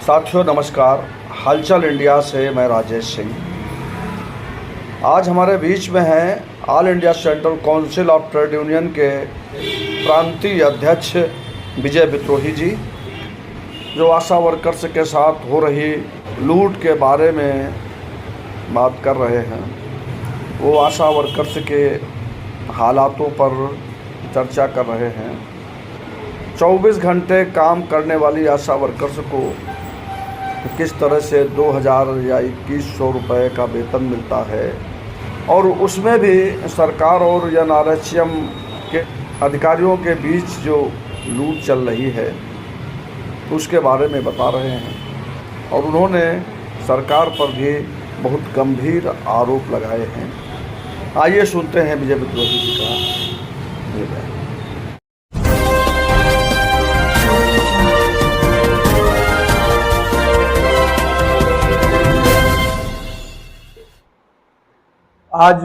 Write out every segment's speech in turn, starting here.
साथियों नमस्कार। हालचाल इंडिया से मैं राजेश सिंह। आज हमारे बीच में हैं all India central council of trade union के प्रांतीय अध्यक्ष विजय विद्रोही जी, जो आशा वर्कर्स के साथ हो रही लूट के बारे में बात कर रहे हैं। वो आशा वर्कर्स के हालातों पर चर्चा कर रहे हैं। 24 घंटे काम करने वाली आशा वर्कर्स को किस तरह से 2000 या 2100 रुपये का वेतन मिलता है, और उसमें भी सरकार और NRHM के अधिकारियों के बीच जो लूट चल रही है उसके बारे में बता रहे हैं। और उन्होंने सरकार पर भी बहुत गंभीर आरोप लगाए हैं। आइए सुनते हैं विजय विद्रोही जी का। आज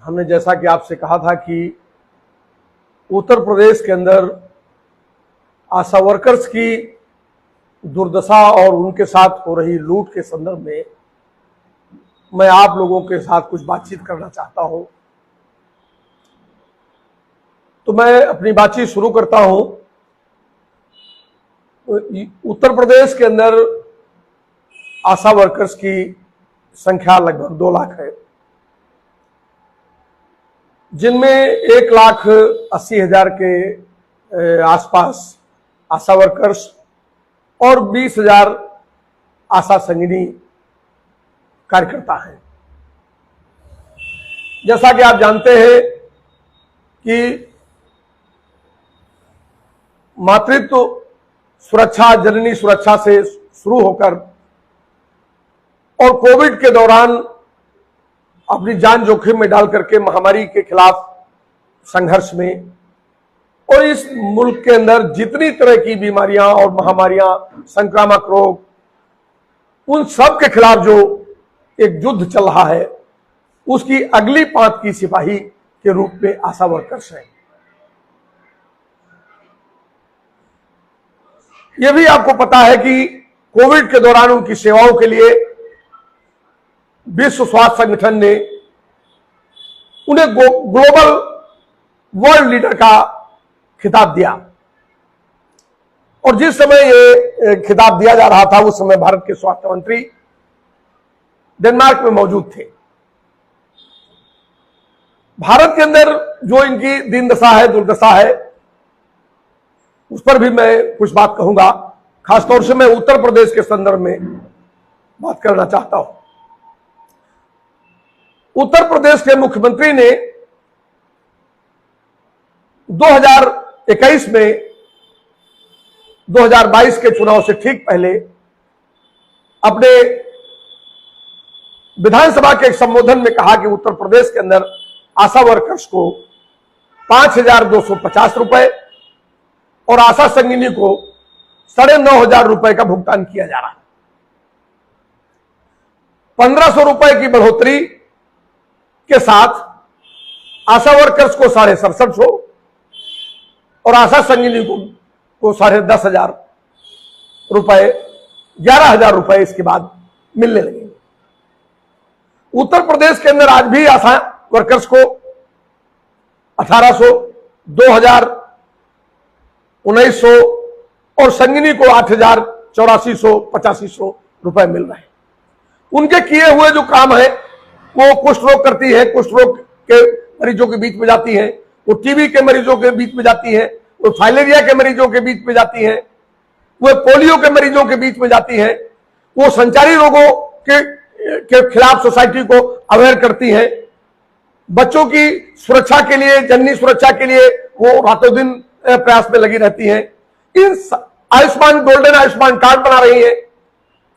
हमने जैसा कि आपसे कहा था कि उत्तर प्रदेश के अंदर आशा वर्कर्स की दुर्दशा और उनके साथ हो रही लूट के संदर्भ में मैं आप लोगों के साथ कुछ बातचीत करना चाहता हूं। तो मैं अपनी बातचीत शुरू करता हूं। उत्तर प्रदेश के अंदर आशा वर्कर्स की संख्या लगभग 2 लाख है, जिनमें 1,80,000 के आसपास आशा वर्कर्स और 20,000 आशा संगिनी कार्यकर्ता हैं। जैसा कि आप जानते हैं कि मातृत्व सुरक्षा, जननी सुरक्षा से शुरू होकर और कोविड के दौरान अपनी जान जोखिम में डाल करके महामारी के खिलाफ संघर्ष में, और इस मुल्क के अंदर जितनी तरह की बीमारियां और महामारियां, संक्रामक रोग, उन सब के खिलाफ जो एक युद्ध चल रहा है, उसकी अगली पांत की सिपाही के रूप में आशा वर्कर्स हैं। यह भी आपको पता है कि कोविड के दौरान उनकी सेवाओं के लिए विश्व स्वास्थ्य संगठन ने उन्हें ग्लोबल वर्ल्ड लीडर का खिताब दिया, और जिस समय ये खिताब दिया जा रहा था उस समय भारत के स्वास्थ्य मंत्री डेनमार्क में मौजूद थे। भारत के अंदर जो इनकी दीन दशा है, दुर्दशा है, उस पर भी मैं कुछ बात कहूंगा। खासतौर से मैं उत्तर प्रदेश के संदर्भ में बात करना चाहता हूं। उत्तर प्रदेश के मुख्यमंत्री ने 2021 में 2022 के चुनाव से ठीक पहले अपने विधानसभा के एक संबोधन में कहा कि उत्तर प्रदेश के अंदर आशा वर्कर्स को 5,250 रुपए और आशा संगिनी को 9,500 रुपए का भुगतान किया जा रहा है। 1,500 रुपए की बढ़ोतरी के साथ आशा वर्कर्स को 67,500 और आशा संगिनी को 10,500 रुपए, 11,000 रुपए इसके बाद मिलने लगेंगे। उत्तर प्रदेश के अंदर आज भी आशा वर्कर्स को 1,800, 2,000, 1,900 और संगिनी को 8,000, 8,400, 8,500 रुपए मिल रहे हैं। उनके किए हुए जो काम है, वो कुष्ठ रोग करती है, कुष्ठ रोग के मरीजों के बीच में जाती है, वो टीबी के मरीजों के बीच में जाती है, वो फाइलेरिया के मरीजों के बीच में जाती है, वो पोलियो के मरीजों के बीच में जाती है, वो संचारी रोगों के खिलाफ सोसाइटी को अवेयर करती है, बच्चों की सुरक्षा के लिए, जननी सुरक्षा के लिए वो रातों दिन प्रयास में लगी रहती है। इन आयुष्मान, गोल्डन आयुष्मान कार्ड बना रही है।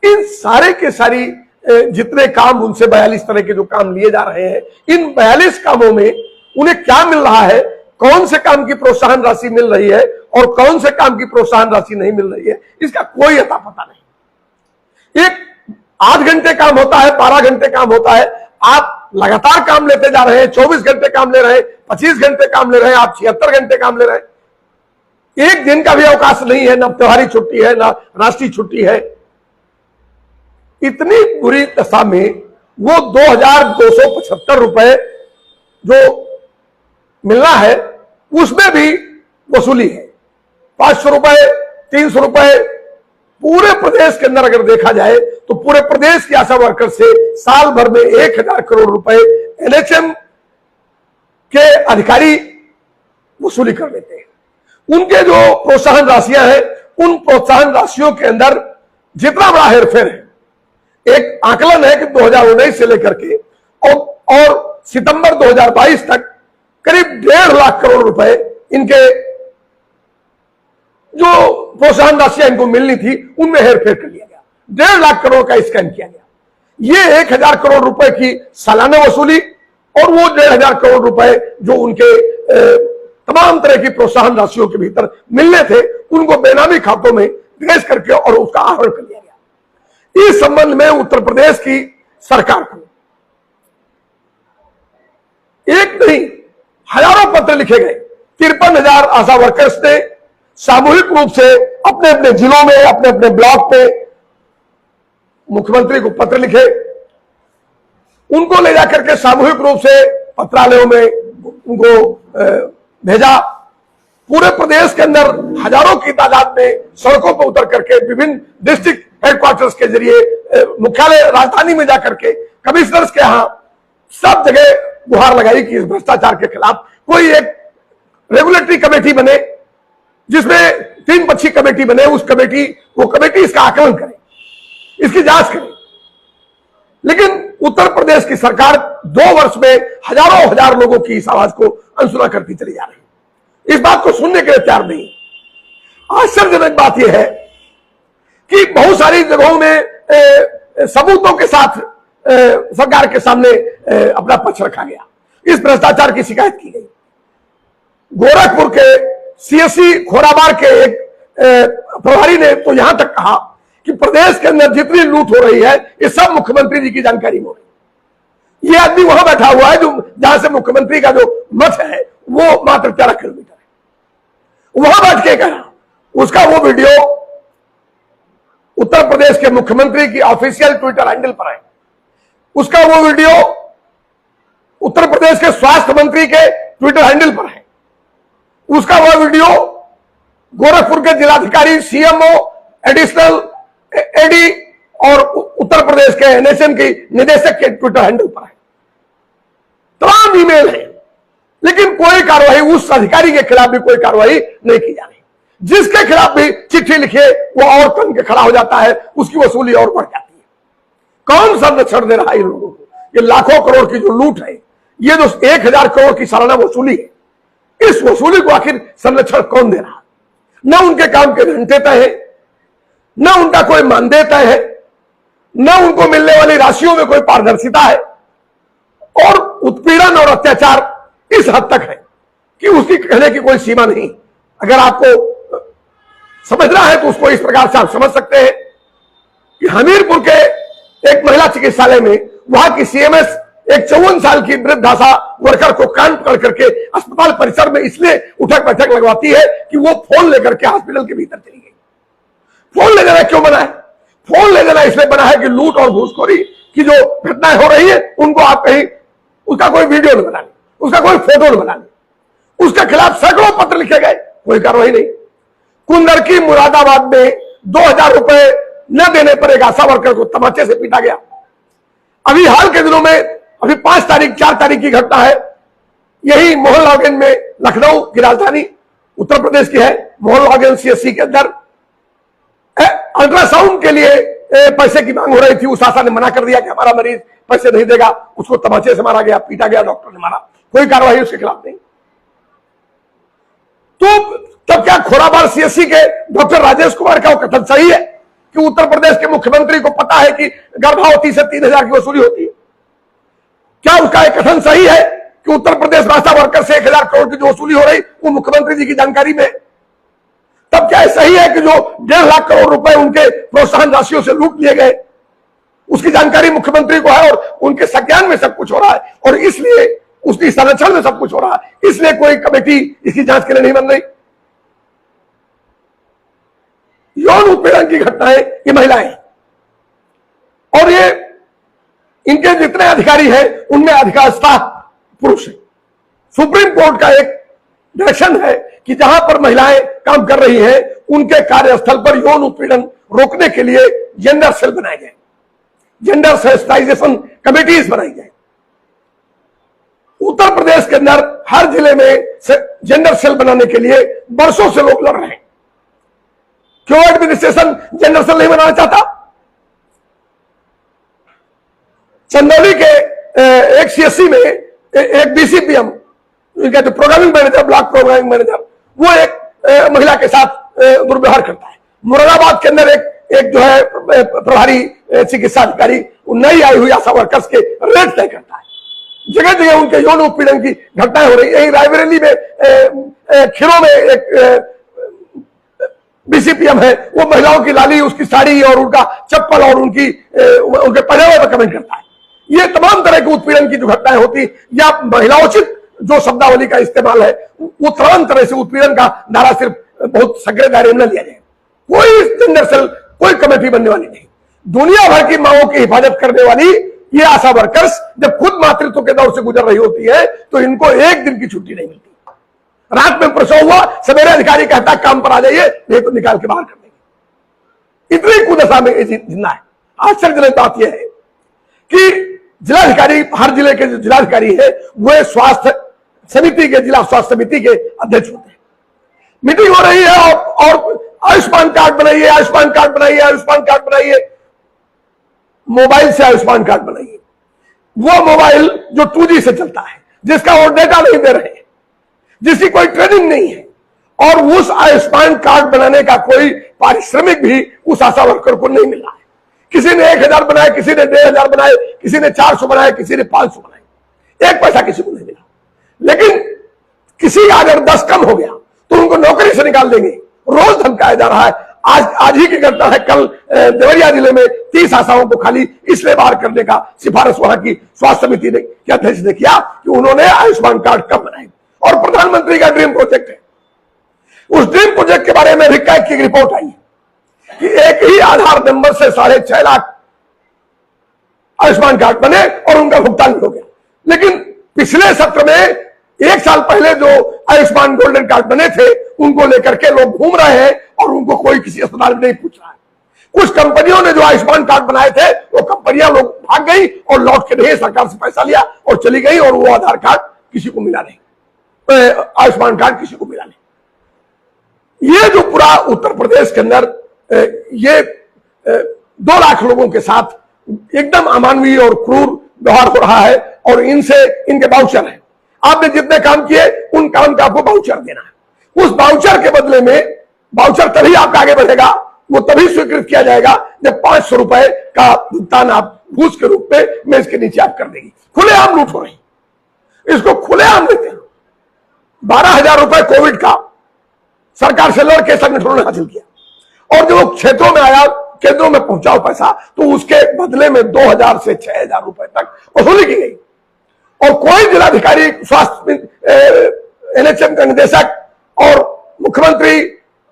इन सारे के सारी जितने काम, उनसे 42 तरह के जो काम लिए जा रहे हैं, इन 42 कामों में उन्हें क्या मिल रहा है, कौन से काम की प्रोत्साहन राशि मिल रही है और कौन से काम की प्रोत्साहन राशि नहीं मिल रही है, इसका कोई अता पता नहीं। एक 8 घंटे काम होता है, 12 घंटे काम होता है, आप लगातार काम लेते जा रहे हैं, 24 घंटे काम ले रहे हैं, 25 घंटे काम ले रहे हैं, आप 76 घंटे काम ले रहे हैं। एक दिन का भी अवकाश नहीं है, ना त्योहारी छुट्टी है, ना राष्ट्रीय छुट्टी है। इतनी बुरी दशा में वो 2275 रुपए जो मिलना है उसमें भी वसूली है। 500 रुपए, 300 रुपए पूरे प्रदेश के अंदर अगर देखा जाए तो पूरे प्रदेश की आशा वर्कर से साल भर में 1000 करोड़ रुपए एनएचएम के अधिकारी वसूली कर लेते हैं। उनके जो प्रोत्साहन राशियां हैं, उन प्रोत्साहन राशियों के अंदर जितना बड़ा हेरफेर है, एक आकलन है कि 2019 से लेकर के और सितंबर 2022 तक करीब 1.5 लाख करोड़ रुपए इनके जो प्रोत्साहन राशियां इनको मिलनी थी उनमें हेरफेर कर लिया गया। 1.5 लाख करोड़ का स्कैम किया गया। ये 1000 करोड़ रुपए की सालाना वसूली और वो 1.5 करोड़ रुपए जो उनके तमाम तरह की प्रोत्साहन राशियों के भीतर मिलने थे, उनको बेनामी खातों में भेज करके और उसका आहरण कर लिया गया। इस संबंध में उत्तर प्रदेश की सरकार को एक नहीं हजारों पत्र लिखे गए। 53,000 आशा वर्कर्स ने सामूहिक रूप से अपने अपने जिलों में, अपने अपने ब्लॉक पे मुख्यमंत्री को पत्र लिखे। उनको ले जाकर के सामूहिक रूप से पत्रालयों में उनको भेजा। पूरे प्रदेश के अंदर हजारों की तादाद में सड़कों पर उतर करके विभिन्न डिस्ट्रिक्ट हेडक्वार्टर्स के जरिए मुख्यालय राजधानी में जाकर के कमिश्नर्स के यहां सब जगह गुहार लगाई कि इस भ्रष्टाचार के खिलाफ कोई एक रेगुलेटरी कमेटी बने, जिसमें 3 पक्षी कमेटी बने। वो कमेटी इसका आकलन करे, इसकी जांच करे। लेकिन उत्तर प्रदेश की सरकार 2 वर्ष में हजारों हजार लोगों की इस आवाज को अनसुना करती चली जा रही है, इस बात को सुनने के लिए तैयार नहीं। आश्चर्यजनक बात यह है कि बहुत सारी जगहों में सबूतों के साथ सरकार के सामने अपना पक्ष रखा गया, इस भ्रष्टाचार की शिकायत की गई। गोरखपुर के सीएससी खोराबार के एक प्रभारी ने तो यहां तक कहा कि प्रदेश के अंदर जितनी लूट हो रही है ये सब मुख्यमंत्री जी की जानकारी में हो रही है। ये आदमी वहां बैठा हुआ है जहां से मुख्यमंत्री का जो मठ है वो मात्र 13 किलोमीटर है। वहां बैठ के कहा, उसका वो वीडियो उत्तर प्रदेश के मुख्यमंत्री की ऑफिशियल ट्विटर हैंडल पर है। उसका वो वीडियो उत्तर प्रदेश के स्वास्थ्य मंत्री के ट्विटर हैंडल पर है। उसका वह वीडियो गोरखपुर के जिलाधिकारी, सीएमओ, एडिशनल एडी और उत्तर प्रदेश के एनएचएम की निदेशक के ट्विटर हैंडल पर है। तमाम ईमेल है, लेकिन कोई कार्रवाई उस अधिकारी के खिलाफ भी कोई कार्रवाई नहीं की जा रही। जिसके खिलाफ भी चिट्ठी लिखे वो और तन के खड़ा हो जाता है, उसकी वसूली और बढ़ जाती है। कौन संरक्षण दे रहा है इन लोगों को? ये लाखों करोड़ की जो लूट है, ये जो 1000 करोड़ की सालाना वसूली है, इस वसूली को आखिर संरक्षण कौन दे रहा? न उनके काम के घंटे तय है, न उनका कोई मानदेय तय है, न उनको मिलने वाली राशियों में कोई पारदर्शिता है, और उत्पीड़न और अत्याचार इस हद तक है कि उसकी कहने की कोई सीमा नहीं। अगर आपको समझना है तो उसको इस प्रकार से आप समझ सकते हैं कि हमीरपुर के एक महिला चिकित्सालय में वहां की सीएमएस एक 54 साल की वृद्ध आशा वर्कर को कान पकड़ करके अस्पताल परिसर में इसलिए उठक बैठक लगवाती है कि वो फोन लेकर के हॉस्पिटल के भीतर चली गई। फोन ले जाना क्यों बना है? फोन ले जाना इसलिए बना है कि लूट और घूसखोरी की जो घटनाएं हो रही है उनको आप कहीं उसका कोई वीडियो न बना लें, उसका कोई फोटो न बना लें। उसके खिलाफ सैकड़ों पत्र लिखे गए, कोई कार्रवाई नहीं। कुंदर की मुरादाबाद में 2000 रुपए न देने पर एक आशा वर्कर को तमाचे से पीटा गया। अभी हाल के दिनों में, अभी 5 तारीख 4 तारीख की घटना है, यही मोहनलालगंज में, लखनऊ की राजधानी उत्तर प्रदेश की है, मोहनलालगंज सीएससी के अंदर अल्ट्रासाउंड के लिए पैसे की मांग हो रही थी। उस आशा ने मना कर दिया कि हमारा मरीज पैसे नहीं देगा, उसको तमाचे से मारा गया, पीटा गया, डॉक्टर ने मारा, कोई कार्रवाई उसके खिलाफ नहीं। तो तब क्या खोराबार सीएससी के डॉक्टर राजेश कुमार का कथन सही है कि उत्तर प्रदेश के मुख्यमंत्री को पता है कि गर्भवती से 3000 की वसूली होती है? क्या उसका एक कथन सही है कि उत्तर प्रदेश आशा वर्कर से 1000 करोड़ की जो वसूली हो रही वो मुख्यमंत्री जी की जानकारी में? तब क्या सही है कि जो 1.5 लाख करोड़ रुपए उनके प्रोत्साहन राशियों से लूट लिए गए उसकी जानकारी मुख्यमंत्री को है और उनके संज्ञान में सब कुछ हो रहा है और इसलिए उसकी संरक्षण में सब कुछ हो रहा है, इसलिए कोई कमेटी इसकी जांच के लिए नहीं बन रही? यौन उत्पीड़न की घटनाएं ये महिलाएं, और ये इनके जितने अधिकारी हैं उनमें अधिकांशतः पुरुष है। सुप्रीम कोर्ट का एक डायरेक्शन है कि जहां पर महिलाएं काम कर रही हैं उनके कार्यस्थल पर यौन उत्पीड़न रोकने के लिए जेंडर सेल बनाए जाए, जेंडर सेंसिटाइजेशन कमिटीज बनाई जाए। उत्तर प्रदेश के अंदर हर जिले में जेंडर सेल बनाने के लिए वर्षों से लोग लड़ रहे हैं। क्यों एडमिनिस्ट्रेशन जेंडर सेल नहीं बनाना चाहता? चंदौली के एक सीएससी में एक बीसीपीएम, इनका जो programming manager, block programming manager, वो एक महिला के साथ दुर्व्यवहार करता है। मुरादाबाद के अंदर एक जो है प्रभारी चिकित्सा अधिकारी नई आई हुई आशा वर्कर्स के रेट तय करता है। जगह जगह उनके यौन उत्पीड़न की घटनाएं हो रही। यही रायबरेली में खीरों में एक बीसीपीएम है, वो महिलाओं की लाली, उसकी साड़ी और उनका चप्पल और उनके पहनावे पर कमेंट करता है। ये तमाम तरह के उत्पीड़न की जो घटनाएं होती, या महिलाओचित जो शब्दावली का इस्तेमाल है, वो तमाम तरह से उत्पीड़न का धारा सिर्फ बहुत सगड़े दायरे में न लिया जाए। कोई जेंडर सेल, कोई कमेटी बनने वाली नहीं। दुनिया भर की मांओं की हिफाजत करने वाली ये आशा वर्कर्स जब खुद मातृत्व के दौर से गुजर रही होती है तो इनको एक दिन की छुट्टी नहीं मिलती। रात में प्रसव हुआ, सवेरे अधिकारी कहता काम पर आ जाइए, नहीं तो निकाल के बाहर कर देंगे। इतनी कुदशा में जिंदा है। आश्चर्यजनक बात यह है कि जिलाधिकारी, हर जिले के जो जिलाधिकारी है वो स्वास्थ्य समिति के, जिला स्वास्थ्य समिति के अध्यक्ष होते हैं। मीटिंग हो रही है और आयुष्मान कार्ड बनाइए, आयुष्मान कार्ड बनाइए, आयुष्मान कार्ड बनाइए, मोबाइल से आयुष्मान कार्ड बनाइए। वो मोबाइल जो 2G से चलता है, जिसका वो डेटा नहीं दे रहे, जिसकी कोई ट्रेनिंग नहीं है, और उस आयुष्मान कार्ड बनाने का कोई पारिश्रमिक भी उस आशा वर्कर को नहीं मिल रहा है। किसी ने 1000 बनाए, किसी ने 1500 बनाए, किसी ने 400 बनाए, किसी ने 500 बनाए, एक पैसा किसी को नहीं मिला। लेकिन किसी का अगर 10 कम हो गया तो उनको नौकरी से निकाल देंगे, रोज धमकाया जा रहा है। आज ही की घटना है, कल देवरिया जिले में 30 आशाओं को खाली इसलिए बाहर करने का सिफारिश वहां की स्वास्थ्य समिति ने, के अध्यक्ष ने किया कि उन्होंने आयुष्मान कार्ड कम बनाए। और प्रधानमंत्री का ड्रीम प्रोजेक्ट है, उस ड्रीम प्रोजेक्ट के बारे में भी कैग की एक रिपोर्ट आई कि एक ही आधार नंबर से 6.5 लाख आयुष्मान कार्ड बने और उनका भुगतान हो गया। लेकिन पिछले सत्र में, एक साल पहले जो आयुष्मान गोल्डन कार्ड बने थे, उनको लेकर के लोग घूम रहे हैं और उनको कोई किसी अस्पताल में नहीं पूछ रहा है। कुछ कंपनियों ने जो आयुष्मान कार्ड बनाए थे, वो कंपनियां लोग भाग गई और लौट के नहीं, सरकार से पैसा लिया और चली गई, और वो आधार कार्ड किसी को मिला नहीं, आयुष्मान कार्ड किसी को मिला नहीं। ये जो पूरा उत्तर प्रदेश के अंदर ये 2 लाख लोगों के साथ एकदम अमानवीय और क्रूर व्यवहार हो रहा है, और इनके बाउचर है। आपने जितने काम किए उन काम का आपको बाउचर देना है। उस बाउचर के बदले में, बाउचर तभी आपका आगे बढ़ेगा, वो तभी स्वीकृत किया जाएगा जब 500 रुपए का भुगतान आप घूस के रूप में मेज के नीचे आप कर देंगे। खुलेआम लूट हो रही, इसको खुलेआम देते हैं। 12,000 रुपए कोविड का सरकार से लड़के संगठनों ने हासिल किया, और जो क्षेत्रों में आया, केंद्रों में पहुंचाओ पैसा, तो उसके बदले में 2,000 से 6,000 रुपए तक वसूली की गई। और कोई जिलाधिकारी, स्वास्थ्य एनएचएम का निदेशक और मुख्यमंत्री,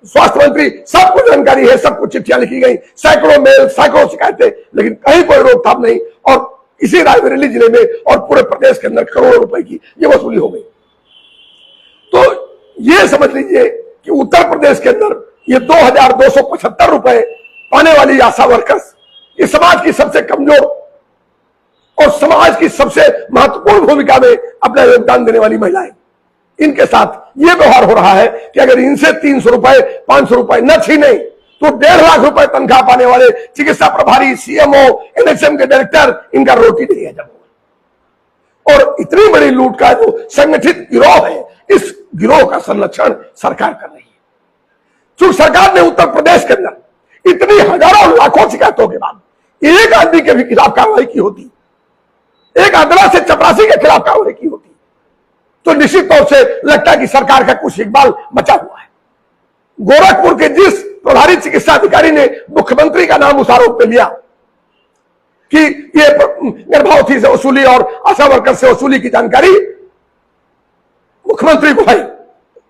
स्वास्थ्य मंत्री, सबको जानकारी है, सबको चिट्ठियां लिखी गई, सैकड़ों मेल, सैकड़ों शिकायतें, लेकिन कहीं कोई रोकथाम नहीं। और इसी रायबरेली जिले में और पूरे प्रदेश के अंदर करोड़ों रुपए की ये वसूली हो गई। तो ये समझ लीजिए कि उत्तर प्रदेश के अंदर ये 2,275 रुपए पाने वाली आशा वर्कर्स, ये समाज की सबसे कमजोर और समाज की सबसे महत्वपूर्ण भूमिका में अपना योगदान देने वाली महिलाएं, इनके साथ यह व्यवहार हो रहा है कि अगर इनसे 300 रुपए, 500 रुपए न छीने तो 1.5 लाख रुपए तनख्वाह पाने वाले चिकित्सा प्रभारी, सीएमओ, एनएचएम के डायरेक्टर, इनका रोटी नहीं है जब। और इतनी बड़ी लूट का जो संगठित गिरोह है, इस गिरोह का संरक्षण सरकार कर रही है। चूंकि सरकार ने उत्तर प्रदेश के अंदर इतनी हजारों लाखों शिकायतों के बाद एक आदमी के भी खिलाफ कार्रवाई की होती, एक आंध्रा से चपरासी के खिलाफ कार्रवाई की होती, तो निश्चित तौर से लगता है कि सरकार का कुछ इकबाल बचा हुआ है। गोरखपुर के जिस प्रभारी चिकित्सा अधिकारी ने मुख्यमंत्री का नाम उस आरोप पे लिया कि ये गर्भवती से वसूली और आशा वर्कर से वसूली की जानकारी मुख्यमंत्री को है,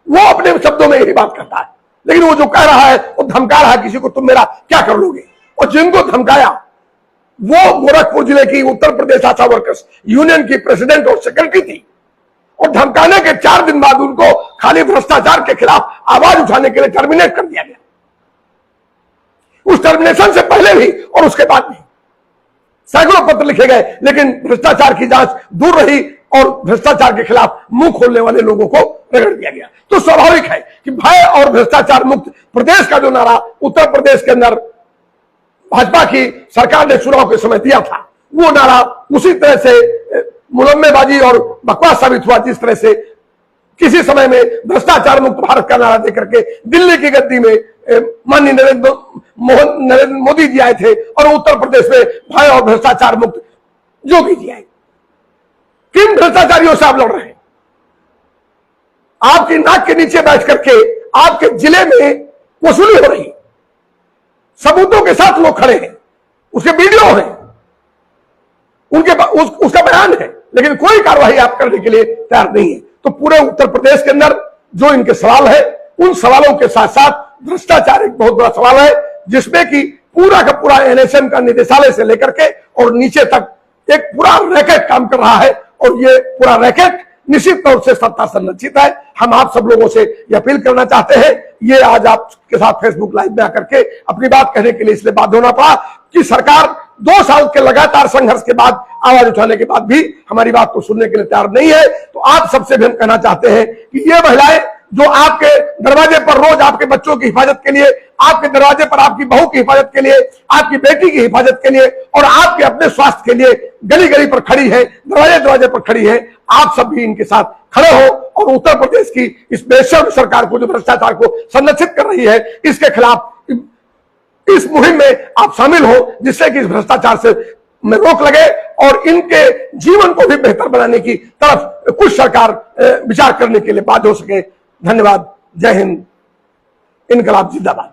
वो अपने शब्दों में यही बात करता है लेकिन वो जो कह रहा है वो धमका रहा है किसी को, तुम मेरा क्या कर लोगे। और जिनको धमकाया वो गोरखपुर जिले की उत्तर प्रदेश आशा वर्कर्स यूनियन की प्रेसिडेंट और सेक्रेटरी थी, और धमकाने के 4 दिन बाद उनको खाली भ्रष्टाचार के खिलाफ आवाज उठाने के लिए टर्मिनेट कर दिया गया। उस टर्मिनेशन से पहले भी और उसके बाद भी सैकड़ों पत्र लिखे गए, लेकिन भ्रष्टाचार की जांच दूर रही और भ्रष्टाचार के खिलाफ मुंह खोलने वाले लोगों को रगड़ दिया गया। तो स्वाभाविक है कि भय और भ्रष्टाचार मुक्त प्रदेश का जो नारा उत्तर प्रदेश के अंदर भाजपा की सरकार ने चुनाव के समय दिया था, वो नारा उसी तरह से मुलम्मेबाजी और बकवास साबित हुआ जिस तरह से किसी समय में भ्रष्टाचार मुक्त भारत का नारा देकर के दिल्ली की गद्दी में माननीय नरेंद्र मोदी जी आए थे, और उत्तर प्रदेश में भय और भ्रष्टाचार मुक्त योगी जी आए। किन भ्रष्टाचारियों से आप लड़ रहे हैं? आपकी नाक के नीचे बैठ करके आपके जिले में वसूली हो रही, सबूतों के साथ लोग खड़े हैं, उसके वीडियो हैं, उसका बयान है, लेकिन कोई कार्रवाई आप करने के लिए तैयार नहीं है। तो पूरे उत्तर प्रदेश के अंदर जो इनके सवाल है, उन सवालों के साथ साथ भ्रष्टाचार एक बहुत बड़ा सवाल है, जिसमें कि पूरा का पूरा एनएसएम का निदेशालय से लेकर के और नीचे तक एक पूरा रैकेट काम कर रहा है, और ये पूरा रैकेट निश्चित तौर से सत्ता संरक्षित है। हम आप सब लोगों से यह अपील करना चाहते हैं, ये आज आपके साथ फेसबुक लाइव में आकर के अपनी बात कहने के लिए इसलिए बाध्य होना पड़ा कि सरकार 2 साल के लगातार संघर्ष के बाद, आवाज उठाने के बाद भी हमारी बात को सुनने के लिए तैयार नहीं है। तो आप सबसे भी हम कहना चाहते हैं कि ये महिलाएं जो आपके दरवाजे पर रोज आपके बच्चों की हिफाजत के लिए, आपके दरवाजे पर आपकी बहू की हिफाजत के लिए, आपकी बेटी की हिफाजत के लिए और आपके अपने स्वास्थ्य के लिए गली गली पर खड़ी है, दरवाजे दरवाजे पर खड़ी है, आप सब भी इनके साथ खड़े हो और उत्तर प्रदेश की इस बेशर्म सरकार को जो भ्रष्टाचार को संरक्षित कर रही है, इसके खिलाफ इस मुहिम में आप शामिल हो, जिससे कि इस भ्रष्टाचार से में रोक लगे और इनके जीवन को भी बेहतर बनाने की तरफ कुछ सरकार विचार करने के लिए बाध्य हो सके। धन्यवाद। जय हिंद। इनकलाब जिंदाबाद।